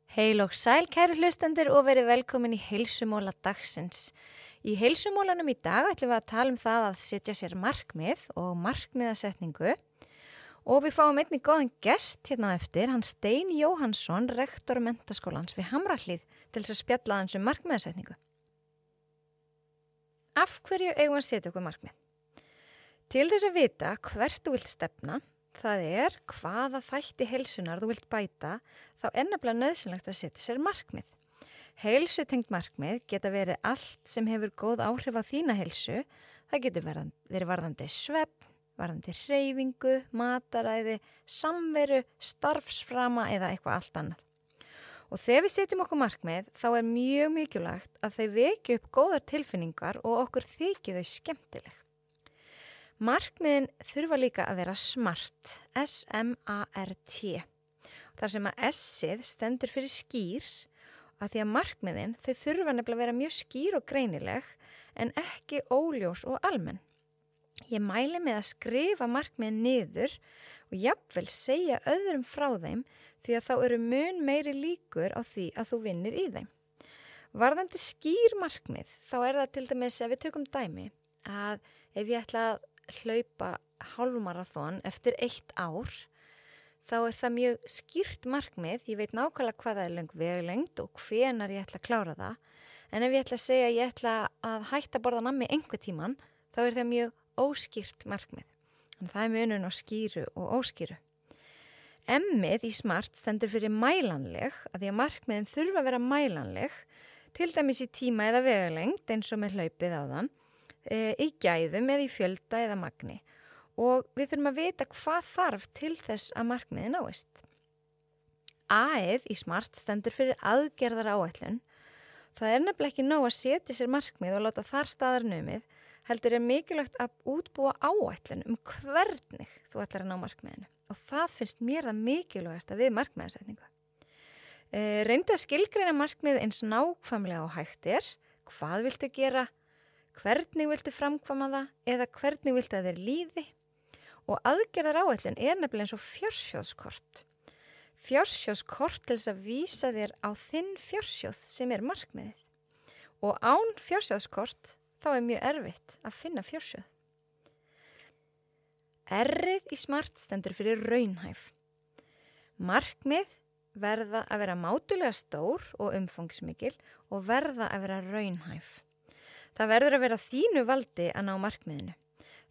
Heil og sæl kæru hlustendur og verið velkomin í heilsumóla dagsins. Í heilsumólanum í dag ætlum við að tala um það að setja sér markmið og markmiðasetningu og við fáum einnig góðan gest hérna á eftir, hann Stein Jóhannsson, rektor Menntaskólans við Hamrahlíð til þess að spjalla hans markmiðasetningu. Af hverju eigum við að setja okkur markmið? Til þess að vita hvert þú vilt stefna, það er hvaða þætti heilsunar þú vilt bæta, þá er nefnilega nauðsynlegt að setja sér markmið. Heilsutengt markmið geta verið allt sem hefur góð áhrif á þína heilsu. Það getur verið varðandi svefn, varðandi hreyfingu, mataræði, samveru, starfsframa eða eitthvað allt annað. Og þegar við setjum okkur markmið, þá er mjög mikilvægt að þau vekja upp góðar tilfinningar og okkur þykir þau skemmtileg. Markmiðin þurfa líka að vera SMART, S-M-A-R-T. Þar sem að S-ið stendur fyrir skýr, að því að markmiðin þau þurfa nefnilega að vera mjög skýr og greinileg en ekki óljós og almenn. Ég mæli með að skrifa markmiðin niður og jafnvel segja öðrum frá þeim því að þá eru mun meiri líkur á því að þú vinnir í þeim. Varðandi skýr markmið, þá er það til dæmis ef við tökum dæmi að ef ég ætla að hlaupa hálfmaraþon eftir 1 ár, þá er það mjög skýrt markmið, ég veit nákvæmlega hvað það er löng vegalengd og hvenær ég ætla að klára það, en ef ég ætla að segja að ég ætla að hætta að borða nammi einhver tíman, þá er það mjög óskýrt markmið. En það er munurinn á skýru og óskýru. M-ið í SMART stendur fyrir mælanleg, að því að markmiðin þurfa að vera mælanleg, til dæmis í tíma eða vegalengd eins og með hlaupið áðan, í gæðum eða í fjölda eða magni og við þurfum að vita hvað þarf til þess að markmiðin náist. A-ið í SMART stendur fyrir aðgerðar áætlun. Það er nefnilega ekki nóg að setja sér markmið og láta þar staðar numið, heldur er mikilvægt að útbúa áætlun hvernig þú ætlar að ná markmiðinu og það finnst mér það mikilvægasta við markmiðasetningu. Reyndu að skilgreina markmið eins nákvæmlega og hægt er, hvað viltu gera, hvernig viltu framkvæma það eða hvernig viltu að þeir líði og aðgerðar áætlun er nefnilega eins og fjársjóðskort. Fjársjóðskort til þess að vísa þér á þinn fjársjóð sem er markmiðið og án fjársjóðskort þá er mjög erfitt að finna fjársjóð. R-ið í SMART stendur fyrir raunhæf. Markmið verða að vera mátulega stór og umfangsmikil og verða að vera raunhæf. Það verður að vera þínu valdi að ná markmiðinu.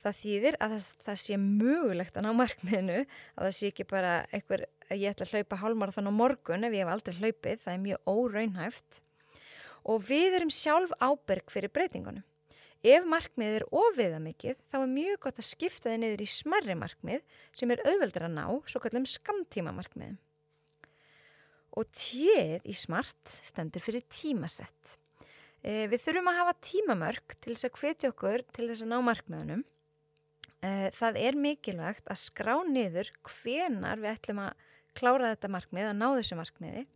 Það þýðir að það sé mögulegt að ná markmiðinu, að það sé ekki bara að ég ætla að hlaupa hálfmaraþon á morgun ef ég hef aldrei hlaupið, það er mjög óraunhæft. Og við erum sjálf ábyrg fyrir breytingunum. Ef markmiðið er ofviðamikið, þá er mjög gott að skipta þið niður í smærri markmið sem er auðveldur að ná, svo kallum skammtíma markmiðum. Og T-ið í SMART stendur fyrir tímasett. Við þurfum að hafa tímamörk til þess að hvetja okkur til þess að ná markmiðunum. Það er mikilvægt að skrá niður hvenar við ætlum að klára þetta markmið, að ná þessu markmiði.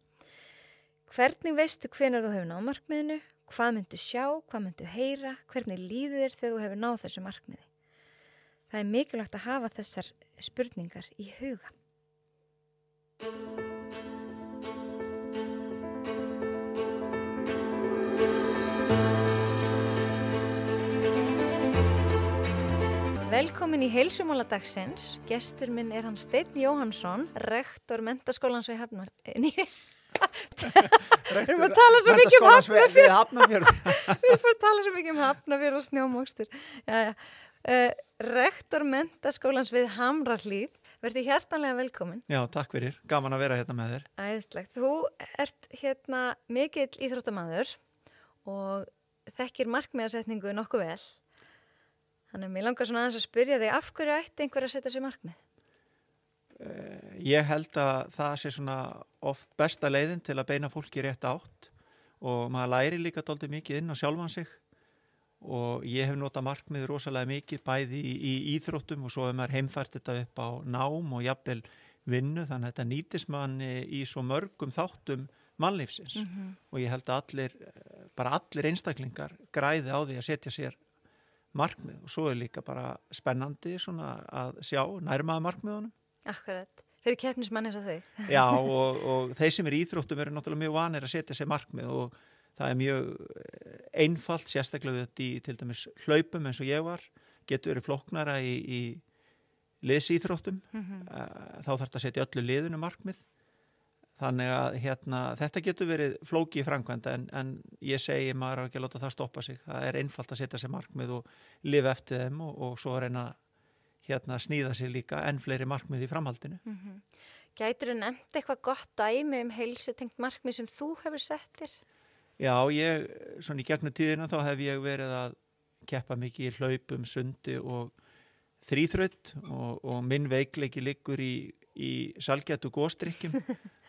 Hvernig veistu hvenar þú hefur náð markmiðinu, hvað myndu sjá, hvað myndu heyra, hvernig líður þér þegar þú hefur náð þessu markmiði. Það er mikilvægt að hafa þessar spurningar í huga. Velkomin í heilsumóla dagsins. Gestur minn er hann Steinn Jóhannsson, rektor Menntaskólans við Hafnarfjörð. Við erum að tala svo mikið um Hafnarfjörð. Við erum að tala svo mikið um Hafnarfjörð og snjómokstur. Rektor Menntaskólans við Hamrahlíð. Verði hjartanlega velkomin. Já, takk fyrir. Gaman að vera hérna með þér. Æðislegt. Þú ert hérna mikill íþróttamaður og þekkir markmiðasetningu nokkuð vel. Þannig að mér langar svona aðeins að spyrja þig, af hverju ætti einhver að setja sér markmið? Ég held að það sé svona oft besta leiðin til að beina fólki rétt átt og maður læri líka dálítið mikið inn á sjálfan sig og ég hef notað markmið rosalega mikið bæði í íþróttum og svo hefur maður heimfært þetta upp á nám og jafnvel vinnu þannig að þetta nýtist manni í svo mörgum þáttum mannlífsins og ég held að allir einstaklingar græði á því að setja sér markmið og svo er líka bara spennandi svona að sjá nærmaða markmiðunum. Akkurat. Fyrir keppnismann eins og þau. Já, og þeir sem í íþróttum eru náttúrulega mjög vanir að setja sér markmið og það er mjög einfalt, sérstaklega þetta í til dæmis hlaupum eins og ég var, getur verið flóknara í liðsíþróttum, þá þarf þetta að setja öllu liðinu markmið. Þannig að þetta getur verið flóki í framkvæmd en ég segi maður á ekki að láta það stoppa sig. Það er einfalt að setja sér markmið og lifa eftir þeim og svo reyna sníða sér líka enn fleiri markmið í framhaldinu. Gætirðu nefnt eitthvað gott dæmi heilsutengt markmið sem þú hefur sett þér? Já, svona í gegnum tíðina þá hef ég verið að keppa mikið í hlaupum, sundi og þríþraut og minn veikleiki liggur í salgætu gósdrykkjum.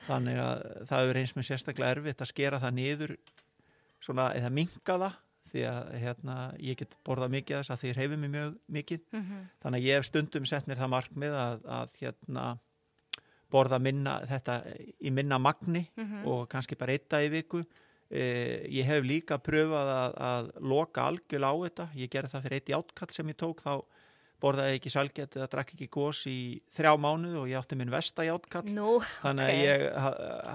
Þannig að það hefur eins með sérstaklega erfitt að skera það niður svona, eða minnka það því að ég get borðað mikið þess að því hreyfi mig mjög mikið. Þannig að ég hef stundum sett mér það markmið að borða þetta í minna magni og kannski bara 1 dag í viku. Ég hef líka pröfað að loka algjörlega á þetta. Ég gerði það fyrir 1 játkall sem ég tók, þá borðaði ekki salgæti eða drakk ekki gos í 3 mánuði og ég átti minn versta játkall. Þannig að ég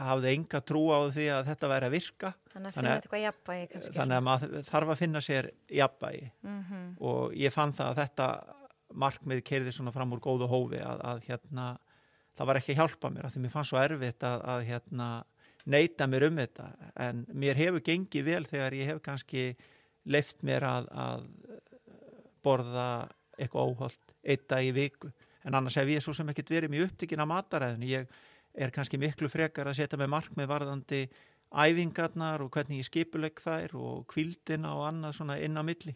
hafði enga trú á því að þetta væri að virka. Þannig að finna eitthvað jafnvægi kannski. Þannig að maður þarf að finna sér jafnvægi. Og ég fann það að þetta markmið keyrði svona fram úr góðu hófi að það var ekki að hjálpa mér af því mér fannst svo erfitt að neita mér þetta. En mér hefur gengið vel þegar ég hef kannski leyft mér að borða eitthvað óhollt 1 dag í viku. En annars hef ég svo sem ekkert verið mjög upptekinn af mataræðinu. Ég er kannski miklu frekar að setja með markmið varðandi æfingarnar og hvernig ég skipulegg þær og hvíldina og annað svona inn á milli.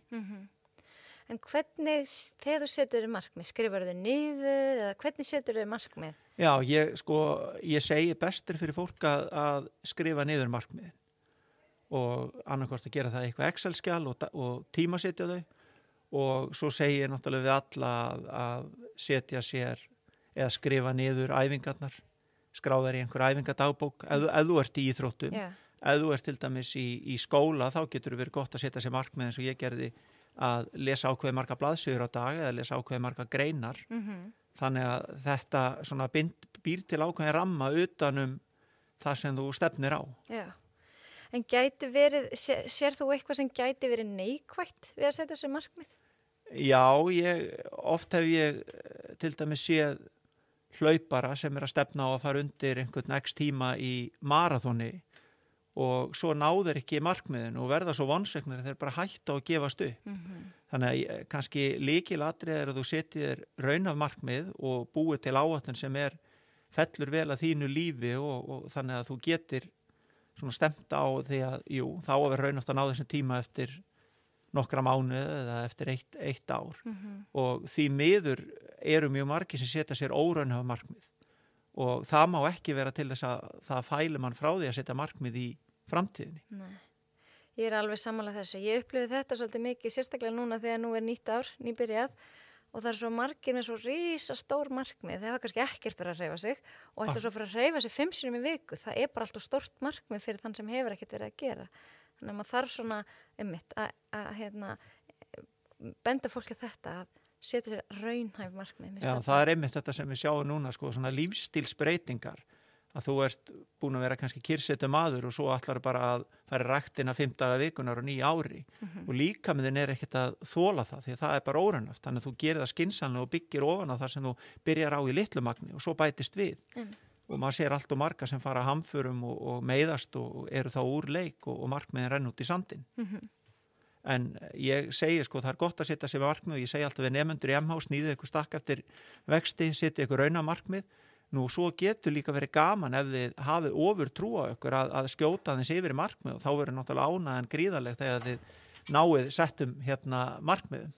En hvernig, þegar þú setur þér markmið, skrifar þau niður eða hvernig setur þér markmið? Já, ég segi bestir fyrir fólk að skrifa niður markmiðin og annarkvort að gera það eitthvað Excel-skjal og tímasetja þau. Og svo segi ég náttúrulega við alla að setja sér eða skrifa niður æfingarnar, skráða þær í einhver æfingadagbók ef þú ert í íþróttum. Ef þú ert til dæmis í skóla þá getur verið gott að setja sér markmið eins og ég gerði að lesa ákveðið marga blaðsíður á dag eða lesa ákveðið marga greinar. Þannig að þetta svona býr til ákveðin ramma utanum það sem þú stefnir á. Já. En gæti verið, sér þú eitthvað sem gæti verið neikvætt við að setja sér markmið? Já, oft hef ég til dæmis séð hlaupara sem er að stefna á að fara undir einhvern x tíma í maraþoni og svo náður ekki markmiðin og verða svo vonsviknir þeir bara hætta og gefast upp. Þannig að kannski lykilatriði er að þú setjir þér raunhæf markmið og búið til áætlun sem fellur vel að þínu lífi og þannig að þú getir svona stemt á því að þá að vera raunhæft að ná þessum tíma eftir nokkra mánuði eða eftir eitt ár. Og því miður eru mjög margir sem setja sér óraunhæfa markmið og það má ekki vera til þess að það fæli mann frá því að setja markmið í framtíðinni. Nei. Ég er alveg sammála þessu. Ég upplifi þetta svolítið mikið, sérstaklega núna þegar nú er nýtt ár, nýbyrjað og það er svo margir með svo risastór markmið. Þeir hafa kannski ekkert fyrir að hreyfa sig og ætla svo fyrir að hreyfa sig 5 sinnum í viku. Það er bara alltaf stórt markmið fyrir þann sem hefur ekkert verið að gera. Þannig að maður þarf svona að benda fólki þetta að setja sér raunhæf markmið. Já, það er einmitt þetta sem við sjáum núna, svona lífstílsbreytingar. Að þú ert búin að vera kannski kyrrsetu maður og svo ætlar bara að fara ræktina 5 daga vikunar og 9 ári. Og líkaminn er ekkert að þola það því að það er bara óraunhæft. Þannig að þú gerir það skynsamlega og byggir ofan á það sem þú byrjar á í litlu magni og svo bætist við. Og maður sér allt og marga sem fara hamförum og meiðast og eru þá úr leik og markmiðin renn út í sandinn. En ég segi það er gott að setja sér markmið og ég segi alltaf við nemendur í MH, sníðið ykkur stakk eftir vexti, setja ykkur raunamarkmið. Nú svo getur líka verið gaman ef þið hafið ofur trú á ykkur að skjóta þess yfir í markmið og þá verður náttúrulega ánægðan gríðarleg þegar þið náið settum markmiðum.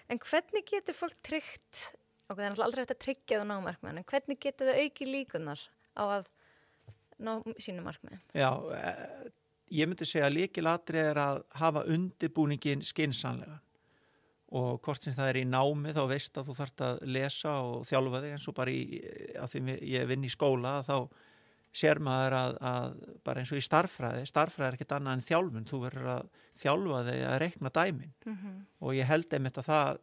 En hvernig getur fólk tryggt, og það er náttúrulega aldrei hægt að tryggja það ná markmiðum, en hvernig getur það aukið líkunar á að ná sínu markmiðum? Já, ég myndi segja að lykilatriði er að hafa undirbúningin skynsamlega og hvort sem það er í námi þá veist að þú þarft að lesa og þjálfa þig eins og bara að því ég vinn í skóla þá sér maður að bara eins og í starffræði er ekkert annað en þjálfun, þú verður að þjálfa þig að reikna dæmin og ég held einmitt að það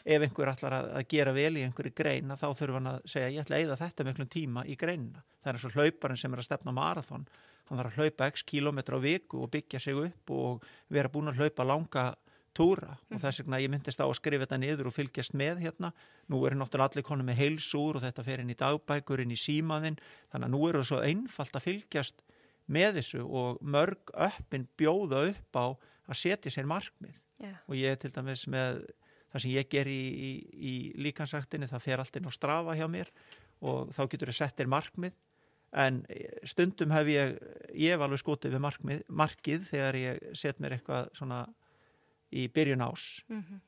ef einhver ætlar að gera vel í einhverju grein þá þurfa hann að segja ég ætla að eyða þetta miklum tíma í greinina. Það er eins og hlauparinn sem að stefna maraþon, hann þarf að hlaupa x kílómetra á viku og byggja sig upp og vera búin að hlaupa langa túra og þess vegna ég myndist á að skrifa þetta niður og fylgjast með hérna. Nú eru náttúrulega allir konum með heilsúr og þetta fer inn í dagbækur, inn í símaðinn, þannig að nú eru það svo einfalt að fylgjast með þessu og mörg öppin bjóða upp á að setja sér markmið. Og ég til dæmis með það sem ég ger í líkansræktinni, það fer allt inn á Strava hjá mér og þá getur ég sett þér markmið en stundum hef ég hef alveg skotið við markið þegar ég set mér eitthvað svona í byrjun ás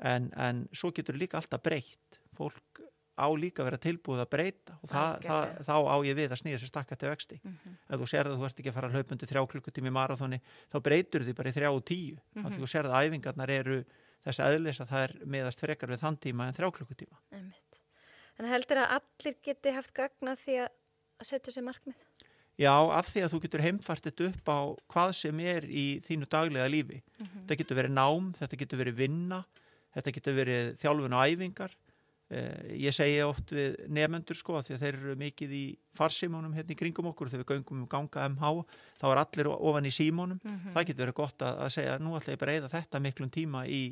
en svo getur líka alltaf breytt fólk á líka að vera tilbúið að breyta og þá á ég við að snýja sér stakka til vexti ef þú sérð að þú ert ekki að fara að hlaupa undir 3 klukkutíma í maraþoni þá breytur því bara í 3 og 10 af því þú sérð að æfingarnar eru þess eðlis að það miðast frekar við þann tíma en 3 klukkutíma. Þannig heldur að allir geti haft gagn að því að setja sér markmið? Já, af því að þú getur heimfært þetta upp á hvað sem er í þínu daglega lífi. Þetta getur verið nám, þetta getur verið vinna, þetta getur verið þjálfun og æfingar. Ég segi oft við nemendur sko því að þeir eru mikið í farsímónum hérna í kringum okkur þegar við göngum ganga MH, þá er allir ofan í símónum. Það getur verið gott að segja nú ætla ég bara að eyða þetta miklum tíma í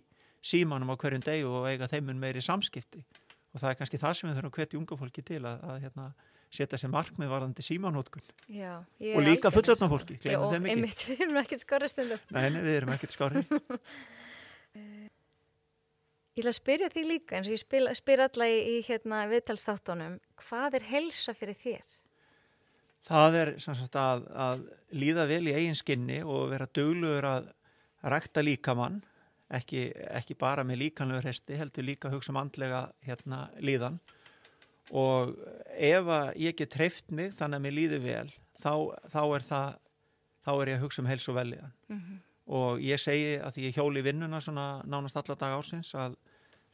símanum á hverjum degi og eiga þeim meiri samskipti. Og það er kannski það sem við þurfum að hvetja unga fólki til að setja sér markmið varðandi símanótkun. Og líka fullorðna fólki, gleymum þeim ekki. Einmitt, við erum ekkert skárri stundum. Nei, við erum ekkert skárri. Ég ætla að spyrja því líka, eins og ég spyr alla í viðtalsþáttunum, hvað er heilsa fyrir þér? Það er sem sagt að líða vel í eigin skinni og vera duglegur að rækta líkamann, ekki bara með líkamlegu hreisti, heldur líka hugsa andlega líðan. Og ef ég get hreyft mig þannig að mér líði vel, þá er ég að hugsa heilsu og vellíðan. Og ég segi að því ég hjóli vinnuna svona nánast alla daga ársins að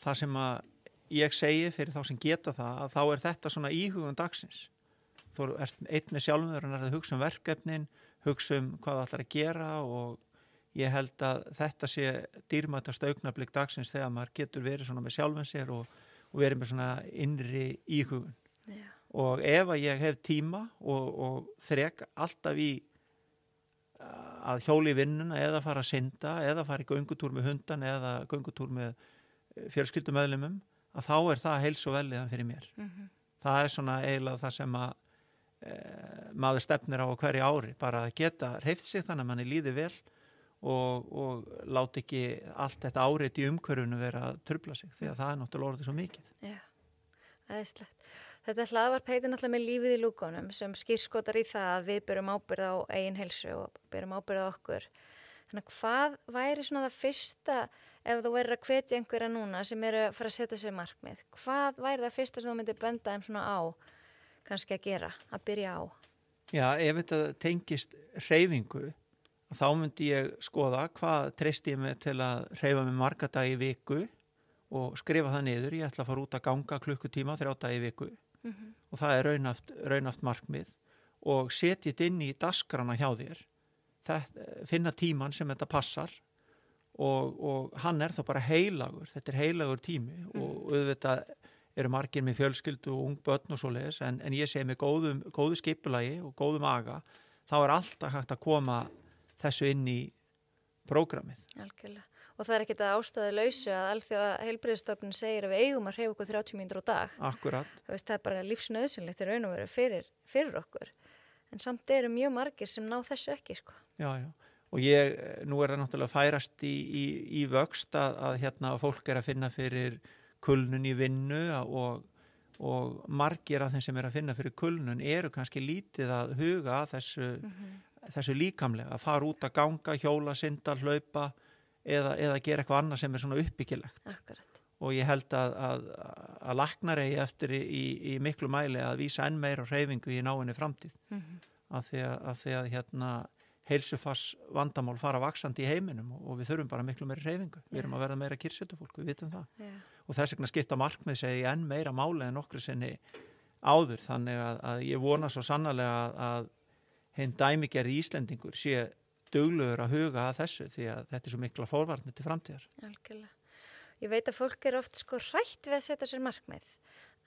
það sem að ég segi fyrir þá sem geta það að þá er þetta svona íhugun dagsins. Þú ert einn með sjálfum þér að hugsa verkefnin, hugsa hvað það ætlar að gera og ég held að þetta sé dýrmætast augnablik dagsins þegar maður getur verið svona með sjálfum sér og verið með svona innri íhugun. Og ef að ég hef tíma og þrek alltaf í að hjóli í vinnuna eða fara að synda eða fara í göngutúr með hundan eða göngutúr með fjölskyldumeðlimum að þá er það heilsu og vellíðan fyrir mér. Það er svona eiginlega það sem að maður stefnir á hverju ári, bara að geta hreyft sig þannig að manni líði vel og láti ekki allt þetta árið í umhverfinu vera að trufla sig því að það er náttúrulega orðið svo mikið. Já, æðislegt. Þetta hlaðvarp heitir náttúrulega með lífið í lúkunum sem skírskotar í það að við berum ábyrgð á eigin heilsu og berum ábyrgð á okkur. Þannig að hvað væri svona það fyrsta ef þú væri að hvetja einhverja núna sem eru að fara að setja sér markmið? Hvað væri það fyrsta sem þú myndir benda þeim svona á kannski að gera, að byrja á? Já, ef þetta tengist hreyfingu, þá myndi ég skoða hvað treysti ég mig til að hreyfa mig marga daga í viku og skrifa það niður. Ég ætla að fara út að ganga klukkutíma 3 daga í viku. Og það er raunaft markmið og setja þetta inn í dagskrana hjá þér finna tíman sem þetta passar og hann er þá bara heilagur, þetta er heilagur tími og auðvitað eru margir með fjölskyldu og ung börn og svoleiðis en ég segi með góðu skipulagi og góðu maga þá er alltaf hægt að koma þessu inn í prógramið. Algjörlega. Og það er ekkert að ástæðu lausu að alþjóða heilbrigðisstofnun segir að við eigum að hreyfa okkur 30 mínútur á dag. Akkurat. Það er bara lífsnauðsynlegt í raun og veru fyrir okkur. En samt eru mjög margir sem ná þessu ekki, sko. Já. Og nú er það náttúrulega færast í vöxt að fólk er að finna fyrir kulnun í vinnu og margir af þeim sem er að finna fyrir kulnun eru kannski lítið að huga að þessu líkamlega, að fara út að ganga, hjóla, synda, hlaupa eða gera eitthvað annað sem er svona uppbyggilegt. Akkurat. Og ég held að læknar eigi eftir í miklu mæli að vísa enn meira hreyfingu í náinni framtíð. Af því að heilsufars vandamál fara vaxandi í heiminum og við þurfum bara miklu meira hreyfingu. Við erum að verða meira kyrrsetufólk, við vitum það. Já. Og þess vegna skipta markmið segi enn meira máli en nokkru sinni áður. Þannig að ég vona svo sannarlega að hinn dæmigerði Íslendingur sé duglegur að huga að þessu því að þetta er svo mikla forvarnir til framtíðar. Algjörlega. Ég veit að fólk oft sko hrætt við að setja sér markmið.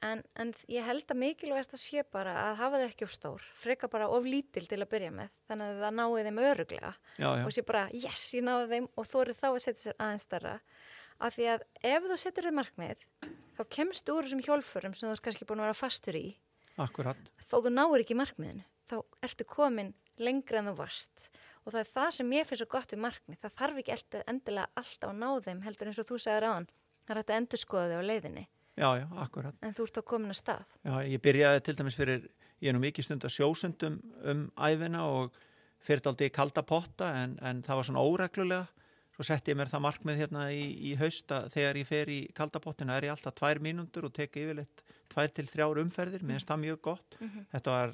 En ég held að mikilvægast að sé bara að hafa þau ekki of stór, freka bara of lítil til að byrja með, þannig að það náði þeim öruglega og sé bara, yes, ég náði þeim og þórið þá að setja sér aðeins stærra. Af því að ef þú setur þér markmið, þá kemstu úr þessum hjólförum sem þú ert kannski búin að vera fastur í. Akkurat. Þó þú náir ekki markmiðinu, þá ertu komin lengra en þú varst. Og það er það sem ég finnst svo gott við markmið. Það þarf ekki endilega alltaf að ná þeim, heldur eins og þú sagðir áðan. Það er hægt að endurskoða þau á leiðinni. Já, akkurat. En þú ert þá komin að stað. Já, ég byrjaði til dæmis ég er nú mikið stund að sjósundum ævina og fyrir aldrei í kalda potta en það var svona óreglulega. Svo setti ég mér það markmið hérna í hausta þegar ég fer í kalda pottinu ég alltaf 2 mínútur og tek yfirleitt 2 til 3 umferðir, mér finnst það mjög gott. Þetta var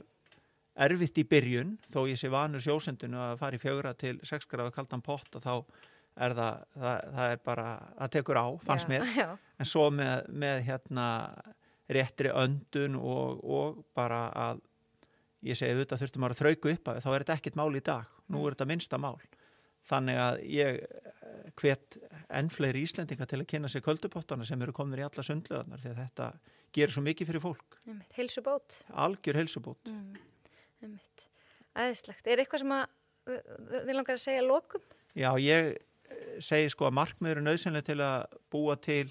erfitt í byrjun, þó ég sé vanur sjósundinu að fara í 4 til 6 gráðu kaldan potta þá það er bara, það tekur á, fannst mér. Já. En svo með hérna réttri öndun og bara að ég segi auðvitað þurftum að þrauka upp að þá er þetta ekkert mál í dag. Nú er þetta minnsta mál. Þannig að ég hvet enn fleiri Íslendinga til að kynna sér köldupottana sem eru komnir í alla sundlaugarnar því að þetta gerir svo mikið fyrir fólk. Heilsubót. Algjör heilsubót. Æðislegt. Er eitthvað sem þið langar að segja að lokum? Já, ég segi sko að markmið eru nauðsynlega til að búa til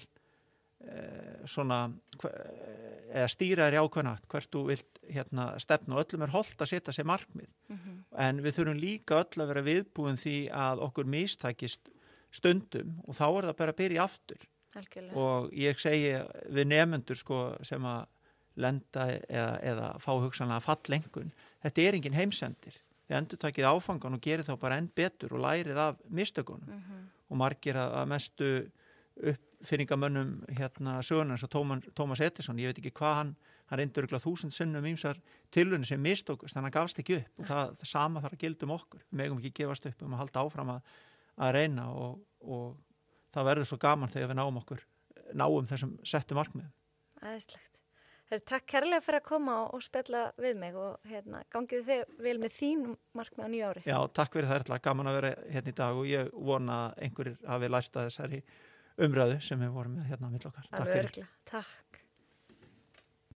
eða stýra þér í ákveðna hvert þú vilt stefna og öllum er hollt að setja sér markmið. En við þurfum líka öll að vera viðbúin því að okkur mistækist stundum og þá er það bara að byrja aftur. Algjörlega. Og ég segi við nemendur sko sem að lenda eða fá hugsanlega fallengun, þetta er engin heimsendir. Þið endurtakið áfangan og gerir þá bara enn betur og lærið af mistökunum. Og margir að mestu uppfinningamönnum sögunar eins og Thomas Edison, ég veit ekki hvað hann reyndur örugglega 1000 sinnum ýmsar tilraunir sem mistókust, þannig að hann gafst ekki upp og það sama þarf að gilda okkur. Við megum ekki gefast upp að halda áfram að reyna og það verður svo gaman þegar við náum þessum settu markmiðum. Æðislegt. Takk kærlega fyrir að koma og spjalla við mig og gangið þið vel með þín markmið á nýju ári. Já, takk fyrir það, Erla. Gaman að vera hérna í dag og ég vona að einhverjir hafi lært að þessari umræðu sem við vorum með hérna á milli okkar. Alveg örugglega. Takk.